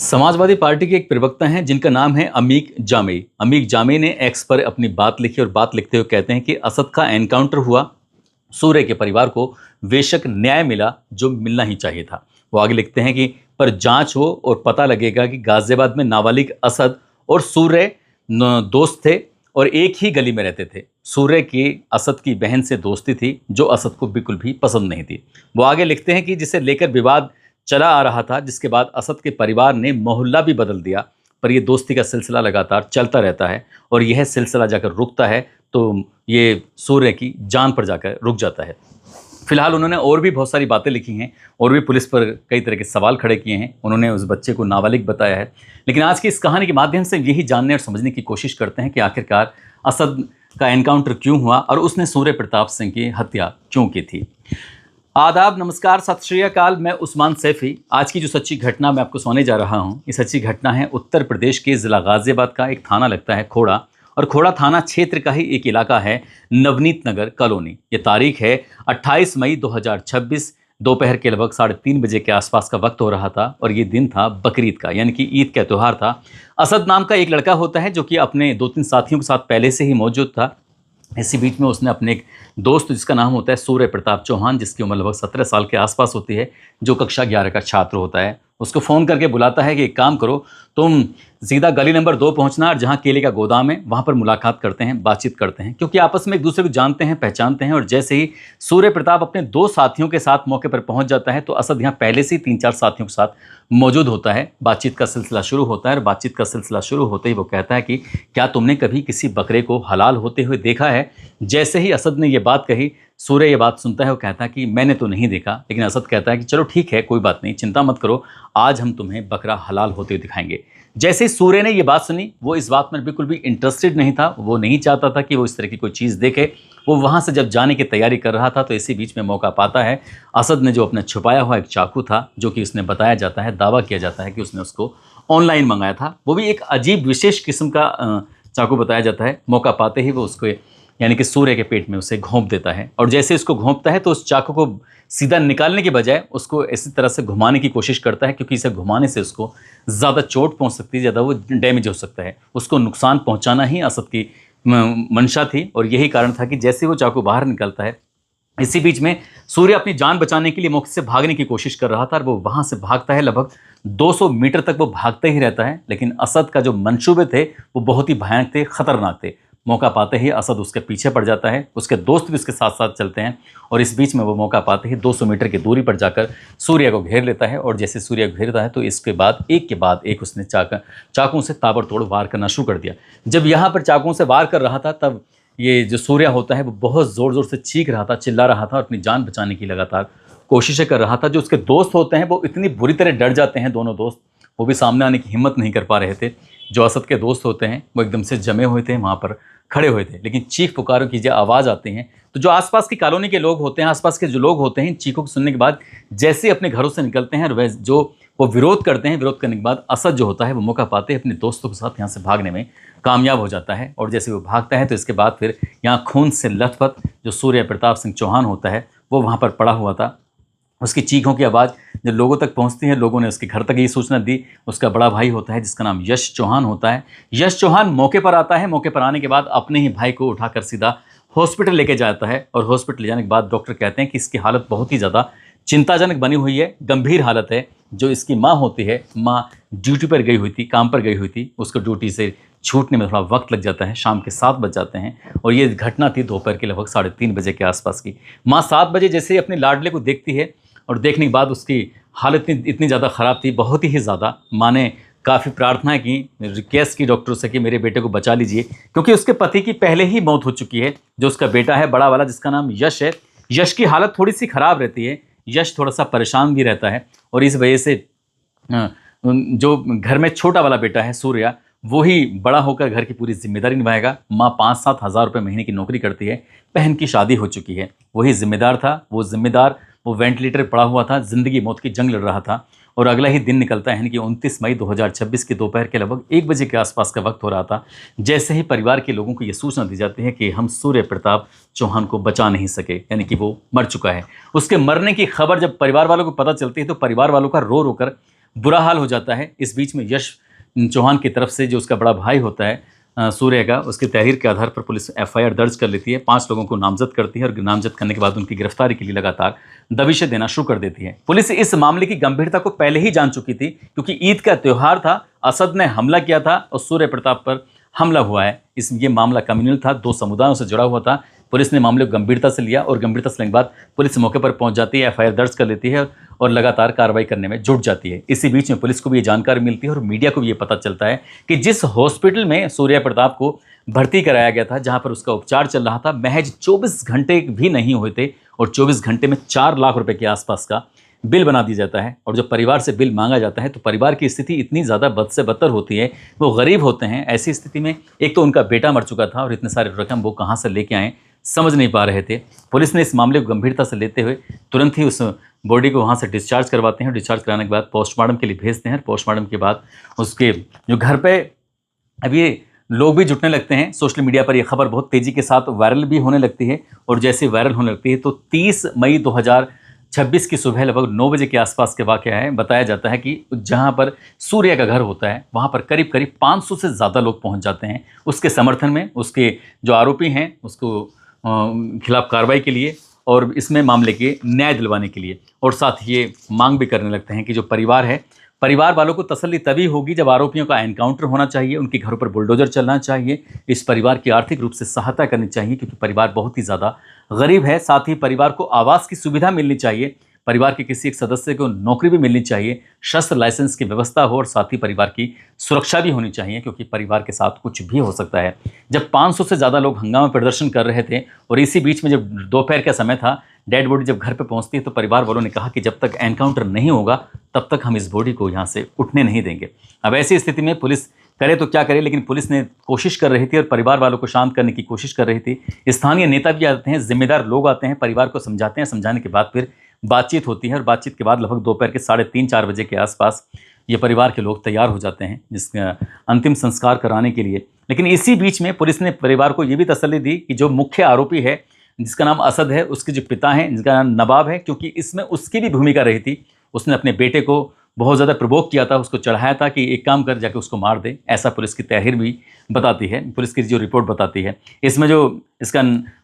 Samajwadi party के एक प्रवक्ता हैं जिनका नाम है अमीक जामेई। अमीक जामेई ने एक्स पर अपनी बात लिखी और बात लिखते हुए कहते हैं कि असद का एनकाउंटर हुआ, सूर्य के परिवार को बेशक न्याय मिला जो मिलना ही चाहिए था। वो आगे लिखते हैं कि पर जांच हो और पता लगेगा कि गाजियाबाद में नाबालिग असद और सूर्य दोस्त थे और एक ही गली में रहते थे। सूर्य की असद की बहन से दोस्ती थी जो असद को बिल्कुल भी पसंद नहीं थी। वो आगे लिखते हैं कि जिसे लेकर विवाद चला आ रहा था, जिसके बाद असद के परिवार ने मोहल्ला भी बदल दिया, पर यह दोस्ती का सिलसिला लगातार चलता रहता है और यह सिलसिला जाकर रुकता है तो ये सूर्य की जान पर जाकर रुक जाता है। फिलहाल उन्होंने और भी बहुत सारी बातें लिखी हैं और भी पुलिस पर कई तरह के सवाल खड़े किए हैं। उन्होंने उस बच्चे को नाबालिग बताया है। लेकिन आज की इस कहानी के माध्यम से यही जानने और समझने की कोशिश करते हैं कि आखिरकार असद का एनकाउंटर क्यों हुआ और उसने सूर्य प्रताप सिंह की हत्या क्यों की थी। आदाब, नमस्कार, सत श्री अकाल। मैं उस्मान सैफी। आज की जो सच्ची घटना मैं आपको सुनाने जा रहा हूँ, ये सच्ची घटना है उत्तर प्रदेश के ज़िला गाज़ियाबाद का। एक थाना लगता है खोड़ा, और खोड़ा थाना क्षेत्र का ही एक इलाका है नवनीत नगर कॉलोनी। ये तारीख है 28 मई 2026। दोपहर के लगभग 3:30 बजे के आसपास का वक्त हो रहा था और ये दिन था बकरीद का, यानी कि ईद का त्यौहार था। असद नाम का एक लड़का होता है जो कि अपने 2-3 साथियों के साथ पहले से ही मौजूद था। इसी बीच में उसने अपने एक दोस्त जिसका नाम होता है सूर्य प्रताप चौहान, जिसकी उम्र लगभग 17 साल के आसपास होती है, जो कक्षा 11 का छात्र होता है, उसको फ़ोन करके बुलाता है कि एक काम करो, तुम सीधा गली नंबर 2 पहुंचना और जहां केले का गोदाम है वहां पर मुलाकात करते हैं, बातचीत करते हैं, क्योंकि आपस में एक दूसरे को जानते हैं, पहचानते हैं। और जैसे ही सूर्य प्रताप अपने 2 साथियों के साथ मौके पर पहुंच जाता है तो असद यहाँ पहले से ही 3-4 साथियों के साथ मौजूद होता है। बातचीत का सिलसिला शुरू होता है और बातचीत का सिलसिला शुरू होते ही वो कहता है कि क्या तुमने कभी किसी बकरे को हलाल होते हुए देखा है। जैसे ही असद ने ये बात कही, सूर्य ये बात सुनता है, वो कहता है कि मैंने तो नहीं देखा। लेकिन असद कहता है कि चलो ठीक है, कोई बात नहीं, चिंता मत करो, आज हम तुम्हें बकरा हलाल होते हुए दिखाएंगे। जैसे ही सूर्य ने ये बात सुनी, वो इस बात में बिल्कुल भी इंटरेस्टेड नहीं था, वो नहीं चाहता था कि वो इस तरह की कोई चीज़ देखे। वो वहाँ से जब जाने की तैयारी कर रहा था तो इसी बीच में मौका पाता है असद ने जो अपना छुपाया हुआ एक चाकू था, जो कि उसने बताया जाता है, दावा किया जाता है कि उसने उसको ऑनलाइन मंगाया था, वो भी एक अजीब विशेष किस्म का चाकू बताया जाता है। मौका पाते ही वो उसको यानी कि सूर्य के पेट में उसे घोंप देता है और जैसे उसको घोंपता है तो उस चाकू को सीधा निकालने के बजाय उसको इसी तरह से घुमाने की कोशिश करता है, क्योंकि इसे घुमाने से उसको ज़्यादा चोट पहुंच सकती है, ज़्यादा वो डैमेज हो सकता है। उसको नुकसान पहुंचाना ही असद की मंशा थी और यही कारण था कि जैसे वो चाकू बाहर निकलता है, इसी बीच में सूर्य अपनी जान बचाने के लिए मौके से भागने की कोशिश कर रहा था और वो वहाँ से भागता है। लगभग 200 मीटर तक वो भागते ही रहता है। लेकिन असद का जो मंसूबे थे वो बहुत ही भयानक थे, ख़तरनाक थे। मौका पाते ही असद उसके पीछे पड़ जाता है, उसके दोस्त भी उसके साथ साथ चलते हैं और इस बीच में वो मौका पाते ही 200 मीटर की दूरी पर जाकर सूर्य को घेर लेता है। और जैसे सूर्य को घेरता है तो इसके बाद एक उसने चाकू से ताबड़तोड़ वार करना शुरू कर दिया। जब यहाँ पर चाकू से वार कर रहा था तब ये जो सूर्य होता है वो बहुत ज़ोर ज़ोर से चीख रहा था, चिल्ला रहा था और अपनी जान बचाने की लगातार कोशिशें कर रहा था। जो उसके दोस्त होते हैं वो इतनी बुरी तरह डर जाते हैं, दोनों दोस्त, वो भी सामने आने की हिम्मत नहीं कर पा रहे थे। जो असद के दोस्त होते हैं वो एकदम से जमे हुए थे, वहाँ पर खड़े हुए थे, लेकिन चीख पुकारों की जो आवाज़ आती है तो जो आसपास की कॉलोनी के लोग होते हैं, आसपास के जो लोग होते हैं, इन चीखों को सुनने के बाद जैसे ही अपने घरों से निकलते हैं और वह जो वो विरोध करते हैं, विरोध करने के बाद असद जो होता है वो मौका पाते हैं अपने दोस्तों के साथ यहाँ से भागने में कामयाब हो जाता है। और जैसे वो भागता है तो इसके बाद फिर यहाँ खून से लथपथ जो सूर्य प्रताप सिंह चौहान होता है वो वहाँ पर पड़ा हुआ था। उसकी चीखों की आवाज़ जब लोगों तक पहुंचती है, लोगों ने उसके घर तक ये सूचना दी। उसका बड़ा भाई होता है जिसका नाम यश चौहान होता है। यश चौहान मौके पर आता है। मौके पर आने के बाद अपने ही भाई को उठाकर सीधा हॉस्पिटल लेके जाता है और हॉस्पिटल ले जाने के बाद डॉक्टर कहते हैं कि इसकी हालत बहुत ही ज़्यादा चिंताजनक बनी हुई है, गंभीर हालत है। जो इसकी माँ होती है, माँ ड्यूटी पर गई हुई थी, काम पर गई हुई थी, उसको ड्यूटी से छूटने में थोड़ा वक्त लग जाता है, शाम के 7 बज जाते हैं और ये घटना थी दोपहर के लगभग 3:30 बजे के आसपास की। माँ 7 बजे जैसे ही अपने लाडले को देखती है और देखने के बाद उसकी हालत इतनी ज़्यादा ख़राब थी, बहुत ही ज़्यादा। माँ ने काफ़ी प्रार्थना की, रिक्वेस्ट की डॉक्टरों से कि मेरे बेटे को बचा लीजिए, क्योंकि उसके पति की पहले ही मौत हो चुकी है। जो उसका बेटा है बड़ा वाला, जिसका नाम यश है, यश की हालत थोड़ी सी ख़राब रहती है। यश थोड़ा सा परेशान भी रहता है और इस वजह से जो घर में छोटा वाला बेटा है सूर्या, वही बड़ा होकर घर की पूरी जिम्मेदारी निभाएगा। माँ 5-7 हज़ार रुपये महीने की नौकरी करती है। बहन की शादी हो चुकी है, वही जिम्मेदार था। वो वेंटिलेटर पड़ा हुआ था, ज़िंदगी मौत की जंग लड़ रहा था। और अगला ही दिन निकलता है कि 29 मई 2026 की दोपहर के लगभग 1 बजे के आसपास का वक्त हो रहा था। जैसे ही परिवार के लोगों को ये सूचना दी जाती है कि हम सूर्य प्रताप चौहान को बचा नहीं सके, यानी कि वो मर चुका है। उसके मरने की खबर जब परिवार वालों को पता चलती है तो परिवार वालों का रो रो कर बुरा हाल हो जाता है। इस बीच में यश चौहान की तरफ से जो उसका बड़ा भाई होता है सूर्य का, उसकी तहरीर के आधार पर पुलिस एफआईआर दर्ज कर लेती है। 5 लोगों को नामजद करती है और नामजद करने के बाद उनकी गिरफ्तारी के लिए लगातार दबिशें देना शुरू कर देती है। पुलिस इस मामले की गंभीरता को पहले ही जान चुकी थी, क्योंकि ईद का त्यौहार था, असद ने हमला किया था और सूर्य प्रताप पर हमला हुआ है। ये मामला कम्युनल था, 2 समुदायों से जुड़ा हुआ था। पुलिस ने मामले को गंभीरता से लिया और गंभीरता से लेने के बाद पुलिस मौके पर पहुंच जाती है, एफआईआर दर्ज कर लेती है और लगातार कार्रवाई करने में जुट जाती है। इसी बीच में पुलिस को भी ये जानकारी मिलती है और मीडिया को भी ये पता चलता है कि जिस हॉस्पिटल में सूर्य प्रताप को भर्ती कराया गया था, जहां पर उसका उपचार चल रहा था, महज 24 घंटे भी नहीं हुए थे और 24 घंटे में 4 लाख रुपए के आसपास का बिल बना दिया जाता है। और जब परिवार से बिल मांगा जाता है तो परिवार की स्थिति इतनी ज़्यादा बद से बदतर होती है, वो गरीब होते हैं। ऐसी स्थिति में एक तो उनका बेटा मर चुका था और इतने सारे रकम वो कहाँ से लेके आए समझ नहीं पा रहे थे। पुलिस ने इस मामले को गंभीरता से लेते हुए तुरंत ही उस बॉडी को वहाँ से डिस्चार्ज करवाते हैं। डिस्चार्ज कराने के बाद पोस्टमार्टम के लिए भेजते हैं। पोस्टमार्टम के बाद उसके जो घर पे अब ये लोग भी जुटने लगते हैं। सोशल मीडिया पर यह खबर बहुत तेज़ी के साथ वायरल भी होने लगती है और जैसे वायरल होने लगती है तो 30 मई 2026 की सुबह लगभग 9 बजे के आसपास के वाक़या है। बताया जाता है कि जहां पर सूर्य का घर होता है वहां पर करीब करीब 500 से ज़्यादा लोग पहुंच जाते हैं उसके समर्थन में, उसके जो आरोपी हैं उसको खिलाफ कार्रवाई के लिए और इसमें मामले के न्याय दिलवाने के लिए। और साथ ही ये मांग भी करने लगते हैं कि जो परिवार है, परिवार वालों को तसल्ली तभी होगी जब आरोपियों का एनकाउंटर होना चाहिए, उनके घरों पर बुलडोजर चलना चाहिए, इस परिवार की आर्थिक रूप से सहायता करनी चाहिए क्योंकि परिवार बहुत ही ज़्यादा गरीब है। साथ ही परिवार को आवास की सुविधा मिलनी चाहिए, परिवार के किसी एक सदस्य को नौकरी भी मिलनी चाहिए, शस्त्र लाइसेंस की व्यवस्था हो और साथ ही परिवार की सुरक्षा भी होनी चाहिए क्योंकि परिवार के साथ कुछ भी हो सकता है। जब 500 से ज़्यादा लोग हंगामा प्रदर्शन कर रहे थे और इसी बीच में जब दोपहर का समय था, डेड बॉडी जब घर पे पहुंचती है तो परिवार वालों ने कहा कि जब तक एनकाउंटर नहीं होगा तब तक हम इस बॉडी को यहाँ से उठने नहीं देंगे। अब ऐसी स्थिति में पुलिस करे तो क्या करे, लेकिन पुलिस ने कोशिश कर रही थी और परिवार वालों को शांत करने की कोशिश कर रही थी। स्थानीय नेता भी आते हैं, जिम्मेदार लोग आते हैं, परिवार को समझाते हैं, समझाने के बाद फिर बातचीत होती है और बातचीत के बाद लगभग दोपहर के 3:30-4 बजे के आसपास ये परिवार के लोग तैयार हो जाते हैं जिसका अंतिम संस्कार कराने के लिए। लेकिन इसी बीच में पुलिस ने परिवार को ये भी तसल्ली दी कि जो मुख्य आरोपी है जिसका नाम असद है, उसके जो पिता हैं जिसका नाम नवाब है, क्योंकि इसमें उसकी भी भूमिका रही थी, उसने अपने बेटे को बहुत ज़्यादा प्रवोक किया था, उसको चढ़ाया था कि एक काम कर जाके उसको मार दे, ऐसा पुलिस की तहरीर भी बताती है, पुलिस की जो रिपोर्ट बताती है। इसमें जो इसका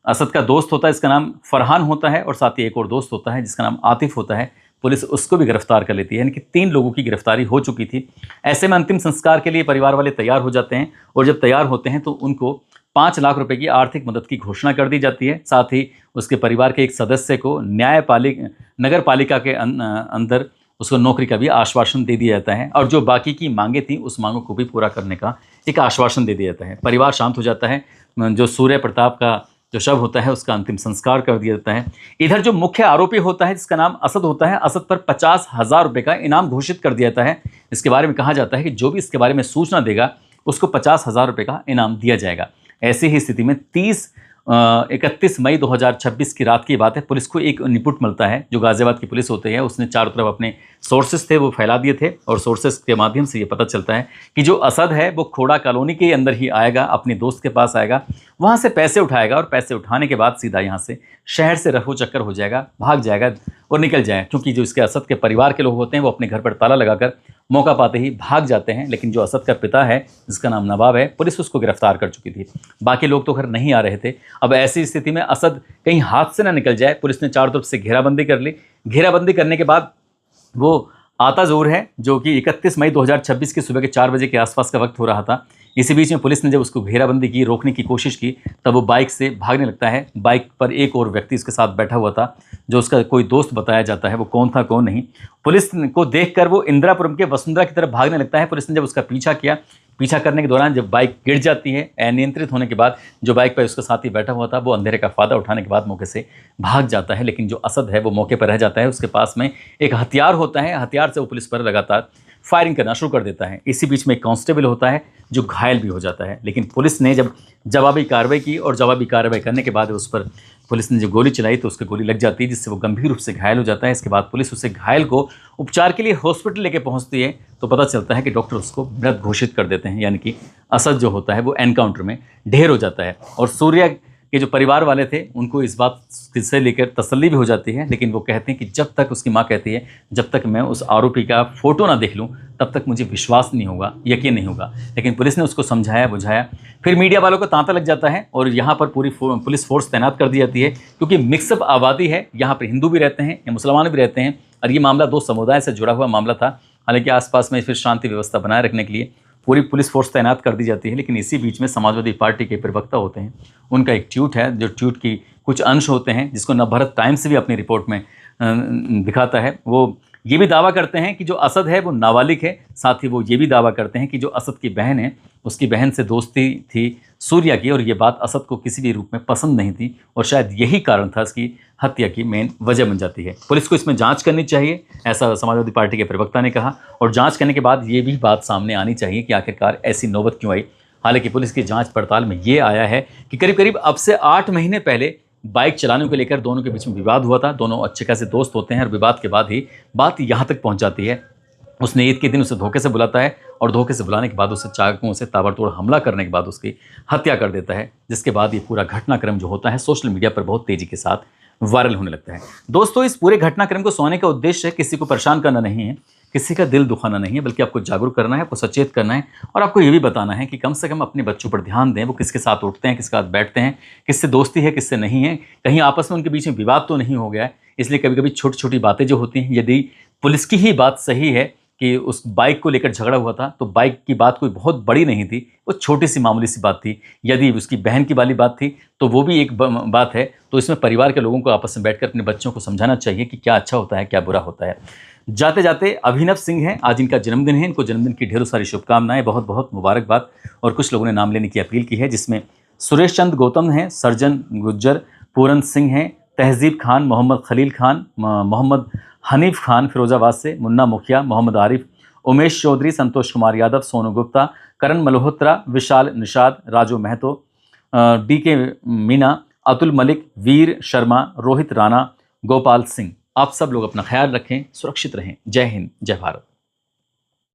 असद का दोस्त होता है इसका नाम फरहान होता है और साथ ही एक और दोस्त होता है जिसका नाम आतिफ होता है। पुलिस उसको भी गिरफ्तार कर लेती है, यानी कि 3 लोगों की गिरफ्तारी हो चुकी थी। ऐसे में अंतिम संस्कार के लिए परिवार वाले तैयार हो जाते हैं और जब तैयार होते हैं तो उनको 5 लाख रुपए की आर्थिक मदद की घोषणा कर दी जाती है। साथ ही उसके परिवार के एक सदस्य को नगर पालिका के अंदर उसको नौकरी का भी आश्वासन दे दिया जाता है और जो बाकी की मांगे थी उस मांगों को भी पूरा करने का एक आश्वासन दे दिया जाता है। परिवार शांत हो जाता है। जो सूर्य प्रताप का जो शव होता है उसका अंतिम संस्कार कर दिया जाता है। इधर जो मुख्य आरोपी होता है जिसका नाम असद होता है, असद पर 50,000 रुपये का इनाम घोषित कर दिया जाता है। इसके बारे में कहा जाता है कि जो भी इसके बारे में सूचना देगा उसको 50,000 रुपये का इनाम दिया जाएगा। ऐसी ही स्थिति में 31 मई 2026 की रात की बात है, पुलिस को एक इनपुट मिलता है। जो गाजियाबाद की पुलिस होती है उसने चारों तरफ अपने सोर्सेस थे वो फैला दिए थे और सोर्सेस के माध्यम से ये पता चलता है कि जो असद है वो खोड़ा कॉलोनी के अंदर ही आएगा, अपने दोस्त के पास आएगा, वहाँ से पैसे उठाएगा और पैसे उठाने के बाद सीधा यहाँ से शहर से रफो चक्कर हो जाएगा, भाग जाएगा और निकल जाए। क्योंकि जो इसके असद के परिवार के लोग होते हैं वो अपने घर पर ताला लगाकर मौका पाते ही भाग जाते हैं। लेकिन जो असद का पिता है जिसका नाम नवाब है, पुलिस उसको गिरफ्तार कर चुकी थी। बाकी लोग तो घर नहीं आ रहे थे। अब ऐसी स्थिति में असद कहीं हाथ से ना निकल जाए, पुलिस ने चारों तरफ से घेराबंदी कर ली। घेराबंदी करने के बाद वो आता ज़रूर है जो कि 31 मई 2026 की सुबह के 4 बजे के आसपास का वक्त हो रहा था। इसी बीच में पुलिस ने जब उसको घेराबंदी की, रोकने की कोशिश की, तब वो बाइक से भागने लगता है। बाइक पर एक और व्यक्ति उसके साथ बैठा हुआ था जो उसका कोई दोस्त बताया जाता है, वो कौन था कौन नहीं। पुलिस को देखकर वो इंदिरापुरम के वसुंधरा की तरफ भागने लगता है। पुलिस ने जब उसका पीछा किया, पीछा करने के दौरान जब बाइक गिर जाती है, अनियंत्रित होने के बाद जो बाइक पर उसका साथी बैठा हुआ था वो अंधेरे का फायदा उठाने के बाद मौके से भाग जाता है। लेकिन जो असद है वो मौके पर रह जाता है। उसके पास में एक हथियार होता है, हथियार से वो पुलिस पर लगातार फायरिंग करना शुरू कर देता है। इसी बीच में एक कांस्टेबल होता है जो घायल भी हो जाता है। लेकिन पुलिस ने जब जवाबी कार्रवाई की और जवाबी कार्रवाई करने के बाद उस पर पुलिस ने जो गोली चलाई तो उसकी गोली लग जाती है जिससे वो गंभीर रूप से घायल हो जाता है। इसके बाद पुलिस उसे घायल को उपचार के लिए हॉस्पिटल लेके पहुंचती है तो पता चलता है कि डॉक्टर उसको मृत घोषित कर देते हैं, यानी कि असद जो होता है वो एनकाउंटर में ढेर हो जाता है। और सूर्य कि जो परिवार वाले थे उनको इस बात से लेकर तसल्ली भी हो जाती है, लेकिन वो कहते हैं कि जब तक, उसकी माँ कहती है, जब तक मैं उस आरोपी का फ़ोटो ना देख लूँ तब तक मुझे विश्वास नहीं होगा, यकीन नहीं होगा। लेकिन पुलिस ने उसको समझाया बुझाया, फिर मीडिया वालों को तांता लग जाता है और यहाँ पर पूरी पुलिस फोर्स तैनात कर दी जाती है, क्योंकि मिक्सअप आबादी है, यहाँ पर हिंदू भी रहते हैं या मुसलमान भी रहते हैं, और ये मामला दो समुदाय से जुड़ा हुआ मामला था। हालांकि आसपास में फिर शांति व्यवस्था बनाए रखने के लिए पूरी पुलिस फोर्स तैनात कर दी जाती है। लेकिन इसी बीच में समाजवादी पार्टी के प्रवक्ता होते हैं, उनका एक ट्वीट है, जो ट्वीट की कुछ अंश होते हैं जिसको नवभारत टाइम्स भी अपनी रिपोर्ट में दिखाता है। वो ये भी दावा करते हैं कि जो असद है वो नाबालिग है, साथ ही वो ये भी दावा करते हैं कि जो असद की बहन है उसकी बहन से दोस्ती थी सूर्या की, और ये बात असद को किसी भी रूप में पसंद नहीं थी, और शायद यही कारण था इसकी हत्या की मेन वजह बन जाती है। पुलिस को इसमें जांच करनी चाहिए, ऐसा समाजवादी पार्टी के प्रवक्ता ने कहा, और जांच करने के बाद ये भी बात सामने आनी चाहिए कि आखिरकार ऐसी नौबत क्यों आई। हालांकि पुलिस की जांच पड़ताल में ये आया है कि करीब करीब अब से 8 महीने पहले बाइक चलाने को लेकर दोनों के बीच में विवाद हुआ था। दोनों अच्छे खासे दोस्त होते हैं, और विवाद के बाद ही बात यहाँ तक पहुँच जाती है। उसने ईद के दिन उसे धोखे से बुलाता है, और धोखे से बुलाने के बाद उसे चाकुओं से ताबड़तोड़ हमला करने के बाद उसकी हत्या कर देता है, जिसके बाद ये पूरा घटनाक्रम जो होता है सोशल मीडिया पर बहुत तेज़ी के साथ वायरल होने लगता है। दोस्तों, इस पूरे घटनाक्रम को सोने का उद्देश्य किसी को परेशान करना नहीं है, किसी का दिल दुखाना नहीं है, बल्कि आपको जागरूक करना है, आपको सचेत करना है, और आपको ये भी बताना है कि कम से कम अपने बच्चों पर ध्यान दें। वो किसके साथ उठते हैं, किसके साथ बैठते हैं, किससे दोस्ती है, किससे नहीं है, कहीं आपस में उनके बीच में विवाद तो नहीं हो गया है। इसलिए कभी कभी छोटी छोटी बातें जो होती हैं, यदि पुलिस की ही बात सही है कि उस बाइक को लेकर झगड़ा हुआ था, तो बाइक की बात कोई बहुत बड़ी नहीं थी, वो छोटी सी मामूली सी बात थी। यदि उसकी बहन की वाली बात थी तो वो भी एक बात है। तो इसमें परिवार के लोगों को आपस में बैठकर अपने बच्चों को समझाना चाहिए कि क्या अच्छा होता है, क्या बुरा होता है। जाते जाते अभिनव सिंह हैं, आज इनका जन्मदिन है, इनको जन्मदिन की ढेरों सारी शुभकामनाएं, बहुत बहुत मुबारकबाद। और कुछ लोगों ने नाम लेने की अपील की है, जिसमें सुरेश चंद गौतम हैं, सर्जन गुज्जर, पूरन सिंह हैं, तहजीब खान, मोहम्मद खलील खान, मोहम्मद हनीफ खान फिरोजाबाद से, मुन्ना मुखिया, मोहम्मद आरिफ, उमेश चौधरी, संतोष कुमार यादव, सोनू गुप्ता, करण मल्होत्रा, विशाल निषाद, राजू महतो, DK मीना, अतुल मलिक, वीर शर्मा, रोहित राणा, गोपाल सिंह। आप सब लोग अपना ख्याल रखें, सुरक्षित रहें। जय हिंद, जय भारत।